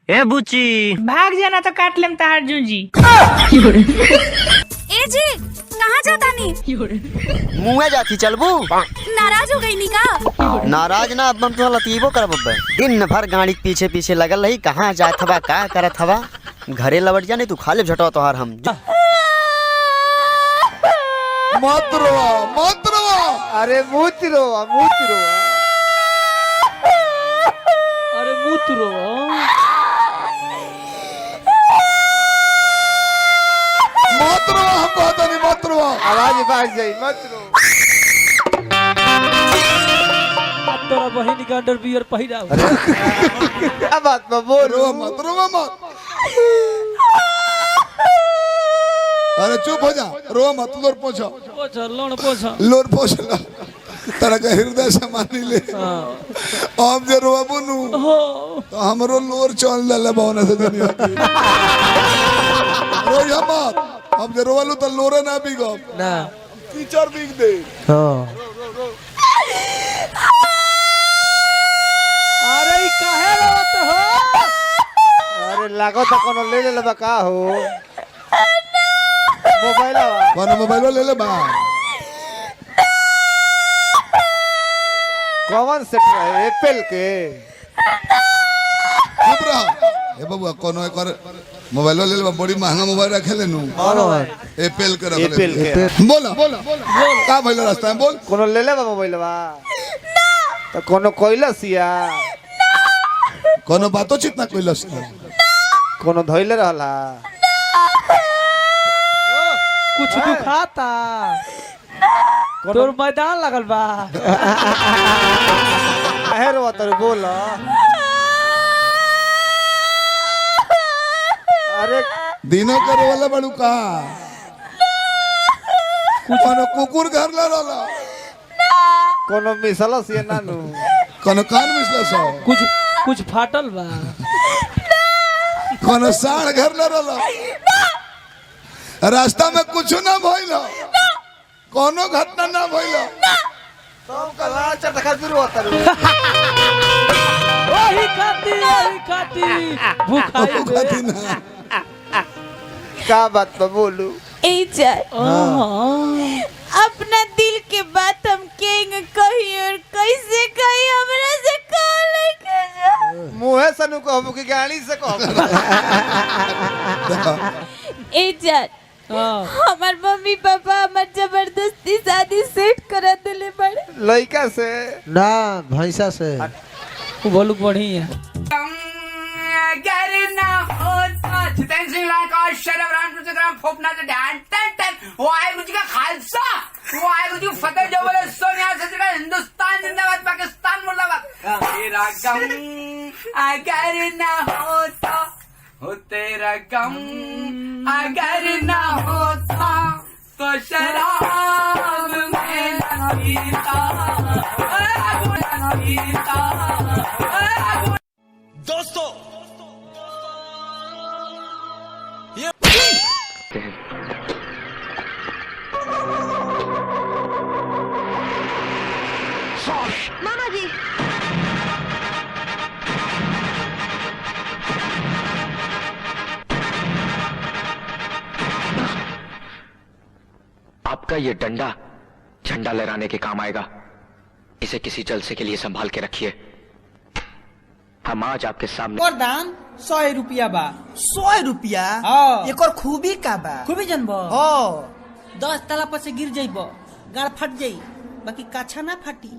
ए बुची भाग जाना तो काट लेम तार जूजी। ए जी कहाँ जाता नी? मुँह जाती चलबू। नाराज हो गई नी का? नाराज ना अब हम तो लतीबो करब। दिन भर गाड़ी के पीछे पीछे लगल रही, कहाँ जात हवा का करत हवा। घरे लौट जाने तू खाले झटो तोहार हम। मत रोवा। अरे मूत रोवा। अरे मूत रो। हम कहता नहीं मत रोवा। आवाज बाहर जाई, मत रो। तोरा बहिनी का अंडरवियर पहिरा। क्या बात में बोल। रोवा मत। अरे चुप हो जा, रोवा मत। लोर पोछा। लोर पोछ ला। तेरा का हृदय से मानी ले। अब जे रोवा बुनू तो हमरो लोर चल ले बहुने से दुनिया की। रोया मत। अब जे रोवालू तो लोरे ना बिगो ना टीचर बिग दे। अरे काहे रोत हो? अरे लागो तो कोनो ले ले का हो। मोबाइल ले ले बा। कौन सेट है? एप्पल के। चुप रह। ए बबुआ कोनो एक मोबाइल ले ले बा। बड़ी महंगा मोबाइल रखे ले नु। एप्पल के रख ले। एप्पल के। बोला का भइल रास्ता में बोल। कोनो ले ले बा मोबाइलवा? तो कोनो कोइलसिया? कोनो बातो चितना कोइलस। कोनो धइले रहला? कुछ दुखाता। तोर मैदान लगल बा। काहे रोवा तोरे बोल। अरे दिनों करे वाला बड़ू का कोनो कुकुर घर ला रहला। कोनो मिसलस ये नानू। कोनो कान मिसला सो। कुछ फाटल बा। कोनो साढ़ घर ला रहला। रास्ता में कुछ ना भइल। कोनो घटना ना भइल। सब कला चटका शुरू होता रे। वही खाती खाती ना। का बात पे बोलू? अपना दिल के बात हम कहेंगे कही और कैसे कही हमरा से कह मुँहे सनु कहबू कि गाड़ी से कहबू? हमार मम्मी पापा हमार जबरदस्ती शादी सेट करा दिले बड़े। लड़का से ना भैंसा से। बोलू बढ़िया। वाहिगुरु जी का खालसा, वाहिगुरु जी फतेह। जो बोले सोनिया सच का हिंदुस्तान जिंदाबाद, पाकिस्तान मुर्दाबाद। तेरा गम अगर ना होता हो, तेरा गम अगर ना होता तो शराब में न पीता। दोस्तों मामा जी आपका ये डंडा झंडा लहराने के काम आएगा। इसे किसी जलसे के लिए संभाल के रखिए। हम आज आपके सामने। और दाम 100 रुपया बा। 100 रुपया? एक और खूबी का बा? खूबी जनबो। 10 तला पर से गिर जाइबो, गाड़ फट जाई, बाकी काछा ना फाटी।